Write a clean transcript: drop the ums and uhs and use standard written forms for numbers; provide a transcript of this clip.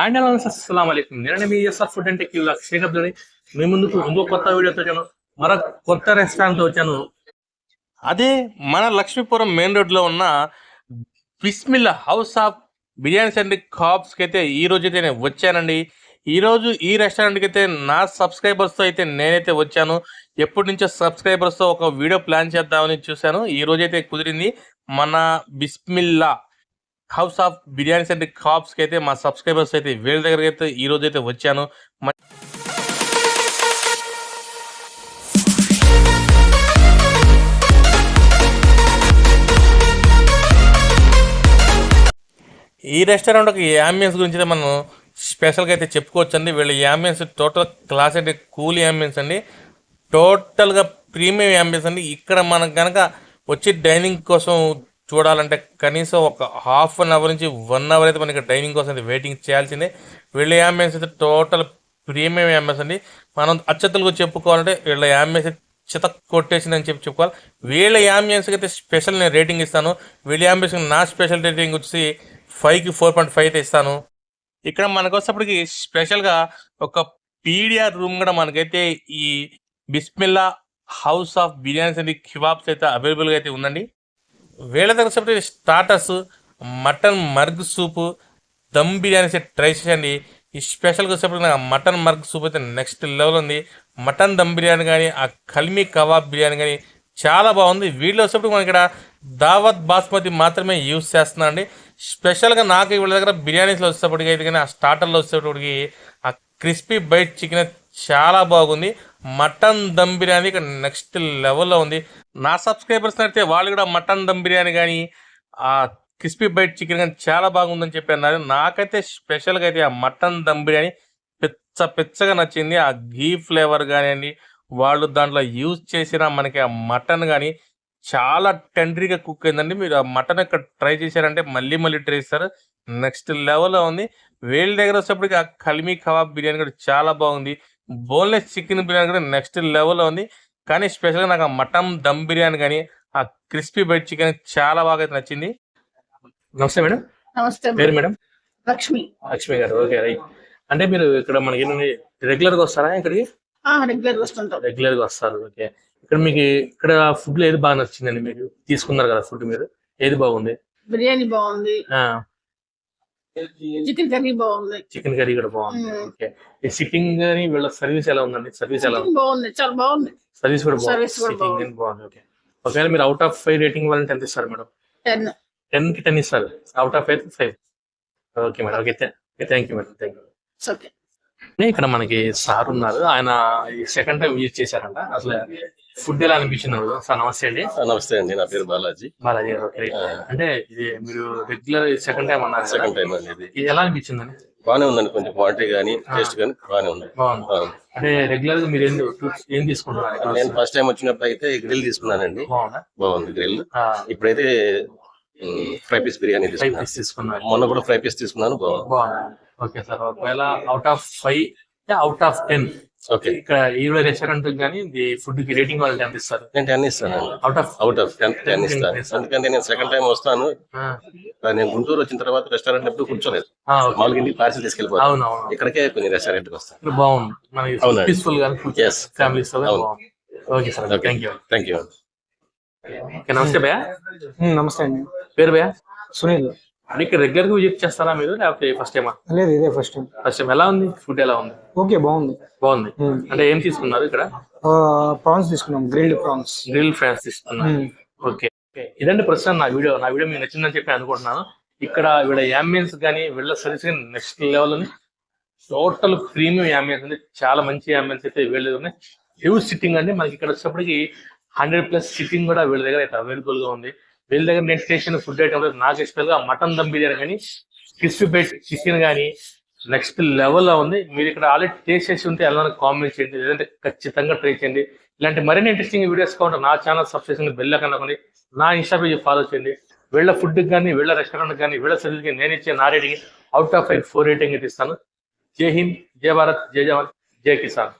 And అస్సలం అయికం. నేను మీ SR food and tech Shaik Abdul. మీ ముందుకు ఇంకో కొత్త వీడియోతో వచ్చాను, మరొక కొత్త రెస్టారెంట్తో వచ్చాను. అదే మన లక్ష్మీపురం మెయిన్ రోడ్లో ఉన్న Bismillah House of Biryanis and కబాబ్స్కి అయితే ఈ రోజు అయితే నేను వచ్చానండి. ఈరోజు ఈ రెస్టారెంట్కి అయితే నా సబ్స్క్రైబర్స్తో అయితే నేనైతే వచ్చాను. ఎప్పటి నుంచో సబ్స్క్రైబర్స్తో ఒక వీడియో ప్లాన్ చేద్దామని చూశాను. ఈ రోజైతే కుదిరింది. మన Bismillah House of Biryanis and కబాబ్స్కి అయితే మా సబ్స్క్రైబర్స్ అయితే వీళ్ళ దగ్గరికి అయితే ఈ రోజు అయితే వచ్చాను. ఈ రెస్టారెంట్ ఒక యాంబియన్స్ గురించి అయితే మనం స్పెషల్గా అయితే చెప్పుకోవచ్చు అండి. వీళ్ళ యాంబియన్స్ టోటల్ క్లాస్ అంటే కూల్ యాంబియన్స్ అండి, టోటల్గా ప్రీమియం యాంబియన్స్ అండి. ఇక్కడ మనకు కనుక వచ్చి డైనింగ్ కోసం చూడాలంటే కనీసం ఒక హాఫ్ అన్ అవర్ నుంచి 1 అవర్ అయితే మనకి డైనింగ్ కోసం అయితే వెయిటింగ్ చేయాల్సిందే. వీళ్ళ యాంబియన్స్ అయితే టోటల్ ప్రీమియం యాంబియన్స్ అండి. మనం అచ్చతులుగా చెప్పుకోవాలంటే వీళ్ళ యాంబియన్స్ చిత కొట్టేసింది అని చెప్పుకోవాలి. వీళ్ళ యాంబియన్స్కి అయితే స్పెషల్ నేను రేటింగ్ ఇస్తాను. వీళ్ళ యాంబియన్స్కి నా స్పెషల్ రేటింగ్ వచ్చి 5కి 4.5 అయితే ఇస్తాను. ఇక్కడ మనకు వచ్చేప్పటికి స్పెషల్గా ఒక పీడిఆర్ రూమ్ కూడా మనకైతే ఈ Bismillah House of Biryanis and kebabs అయితే అవైలబుల్గా అయితే ఉందండి. వీళ్ళ దగ్గర వచ్చేప్పటికి స్టార్టర్స్, మటన్ మర్గ్ సూపు, దమ్ బిర్యానీస్ అయితే ట్రై చేయండి. ఈ స్పెషల్గా వచ్చేప్పటికి నాకు మటన్ మర్గ్ సూప్ అయితే నెక్స్ట్ లెవెల్ ఉంది. మటన్ దమ్ బిర్యానీ కానీ, ఆ కల్మీ కబాబ్ బిర్యానీ కానీ చాలా బాగుంది. వీళ్ళు వచ్చేప్పటికి మనం ఇక్కడ దావత్ బాస్మతి మాత్రమే యూజ్ చేస్తున్నా అండి. స్పెషల్గా నాకు వీళ్ళ దగ్గర బిర్యానీస్లో వచ్చేటప్పటికి అయితే కానీ, ఆ స్టార్టర్లో వచ్చేటప్పటికి ఆ క్రిస్పీ బైట్ చికెన్ చాలా బాగుంది. మటన్ దమ్ బిర్యానీ ఇక్కడ నెక్స్ట్ లెవెల్లో ఉంది. నా సబ్స్క్రైబర్స్ అయితే వాళ్ళు కూడా మటన్ దమ్ బిర్యానీ కానీ, ఆ క్రిస్పీ బైట్ చికెన్ కానీ చాలా బాగుందని చెప్పి అన్నారు. నాకైతే స్పెషల్గా అయితే ఆ మటన్ దమ్ బిర్యానీ పిచ్చగా నచ్చింది. ఆ ఘీ ఫ్లేవర్ కానివ్వండి, వాళ్ళు దాంట్లో యూజ్ చేసిన మనకి ఆ మటన్ కానీ చాలా టెండరీగా కుక్ అయిందండి. మీరు ఆ మటన్ ఇక్కడ ట్రై చేశారంటే మళ్ళీ ట్రై చేస్తారు. నెక్స్ట్ లెవెల్లో ఉంది. వీళ్ళ దగ్గర వచ్చేప్పటికి ఆ కల్మీ కబాబ్ బిర్యానీ కూడా చాలా బాగుంది. బోన్లెస్ చికెన్ బిర్యానీ కూడా నెక్స్ట్ లెవెల్లో ఉంది. కానీ స్పెషల్గా నాకు ఆ మటన్ దమ్ బిర్యానీ కానీ, ఆ క్రిస్పీ బైట్ చికెన్ చాలా బాగా అయితే నచ్చింది. నమస్తే మేడం. నమస్తే. పేరు మేడం? లక్ష్మి. లక్ష్మి గారు. Okay right. అంటే మీరు ఇక్కడ మనకి రెగ్యులర్గా వస్తారా? ఇక్కడికి రెగ్యులర్గా వస్తారు. ఓకే. ఇక్కడ మీకు ఇక్కడ ఫుడ్ లో ఏది బాగా నచ్చిందండి? మీకు తీసుకున్నారు కదా ఫుడ్, మీరు ఏది బాగుంది? బిర్యానీ బాగుంది, చికెన్ కర్రీ బాగుంది, చికెన్ కర్రీ కూడా బాగుంది. ఓకే. ఈ సిట్టింగ్ కానీ వీళ్ళ సర్వీస్ ఎలా ఉందండి? సర్వీస్ ఎలా ఉంది? బాగుంది, చాలా బాగుంది. సర్వీస్ కూడా బాగుంది, సిట్టింగ్ బాగుంది. ఓకే. ఒకవేళ మీరు అవుట్ ఆఫ్ 5 రేటింగ్ వాళ్ళని ఎంత ఇస్తారు మేడం? 10కి 10 ఇస్తారు. Out of 5. Okay madam. Okay, thank you madam. Thank you. ఇక్కడ మనకి సార్ ఉన్నారు. ఆయన సెకండ్ టైం విజిట్ చేశారంట. అసలు ఫుడ్ ఎలా అనిపించింది? సార్ నమస్తే అండి. నమస్తే అండి, నా పేరు బాలాజీ. బాలాజీ గారు. అంటే ఇది మీరు రెగ్యులర్ సెకండ్ టైం అన్నారు. సెకండ్ టైం అనేది ఇది ఎలా అనిపించిందండి? బాగానే ఉందండి, కొంచెం క్వాలిటీ కానీ టేస్ట్ కానీ బాగానే ఉంది. అంటే రెగ్యులర్ గా మీరు ఏం తీసుకుంటున్నారు? నేను ఫస్ట్ టైం వచ్చినప్పుడు అయితే గ్రిల్ తీసుకున్నానండి. బాగుంది గ్రిల్. ఇప్పుడైతే ఫ్రై పీస్ బిర్యానీ తీసుకున్నాను. మొన్న కూడా ఫ్రై పీస్ తీసుకున్నాను, బాగుంది. Okay sir. ఒకవేళ out of 5, out of 10 okay. ఇక్కడ ఈ రెస్టారెంట్ కానీ ఫుడ్ కి రేటింగ్ వాళ్ళు ఎంత ఇస్తారు? నేను 10 ఇస్తాను. అవుట్ ఆఫ్ 10 ఇస్తాను. ఎందుకంటే నేను సెకండ్ టైం వస్తాను. నేను గుంటూరు వచ్చిన తర్వాత రెస్టారెంట్ ఎప్పుడు కూర్చోలేదు. మామూలుగా ఇంటికి పార్సల్ తీసుకెళ్ళిపోతాను. ఇక్కడికే కొన్ని రెస్టారెంట్ కి వస్తాను. బాగుంది, పీస్ఫుల్ గా families. Okay sir, thank you. నమస్తే భయ్యా. నమస్తే అండి. పేరు భయ్యా? సునీల్. అంటే ఇక్కడ రెగ్యులర్ గా విజిట్ చేస్తారా మీరు, లేకపోతే ఫస్ట్ టైమా? లేదు, ఇదే ఫస్ట్ టైం. First time. ఎలా ఉంది ఫుడ్? ఎలా ఉంది? ఓకే, బాగుంది. అంటే ఏం తీసుకున్నారు ఇక్కడ? ప్రాన్స్ తీసుకున్నాం, గ్రిల్డ్ ప్రాన్స్. తీసుకున్నారు. ఓకే. ఇదండి ప్రస్తుతం నా వీడియో మీకు నచ్చిందని చెప్పి అనుకుంటున్నాను. ఇక్కడ వీళ్ళ యాంబియన్స్ కానీ, వీళ్ళ సర్వీస్ కానీ నెక్స్ట్ లెవెల్ ఉంది. టోటల్ ప్రీమియం యాంబియన్స్ ఉంది. చాలా మంచి యాంబియన్స్ అయితే వీళ్ళ ఉన్నాయి. హ్యూజ్ సిట్టింగ్ అండి. మనకి ఇక్కడ వచ్చేప్పటికి 100+ సిట్టింగ్ కూడా వీళ్ళ దగ్గర అయితే అవైలబుల్ గా ఉంది. వీళ్ళ దగ్గర నేను స్టేషన్ ఫుడ్ ఐటమ్ నాకు స్పెషల్గా మటన్ దమ్ బిర్యానీ కానీ, క్రిస్పీ బైట్ చికెన్ కానీ నెక్స్ట్ లెవెల్లో ఉంది. మీరు ఇక్కడ ఆల్రెడీ టేస్ట్ చేసి ఉంటే ఎలా కామెంట్ చేయండి, లేదంటే ఖచ్చితంగా ట్రై చేయండి. ఇలాంటి మరిన్ని ఇంట్రెస్టింగ్ వీడియోస్ కావాలి నా ఛానల్ సబ్స్క్రైబ్ చేసి బెల్ ఐకాన్ నొక్కండి. నా ఇన్స్టా పేజ్ ఫాలో చేయండి. వీళ్ళ ఫుడ్ కానీ, వీళ్ళ రెస్టారెంట్ కానీ, వీళ్ళ సర్వీస్ కానీ నేను ఇచ్చే నా రేటింగ్ అవుట్ ఆఫ్ 5 4 రేటింగ్ అయితే ఇస్తాను. జై హింద్, జై భారత్, జై జవాన్, జై కిసాన్.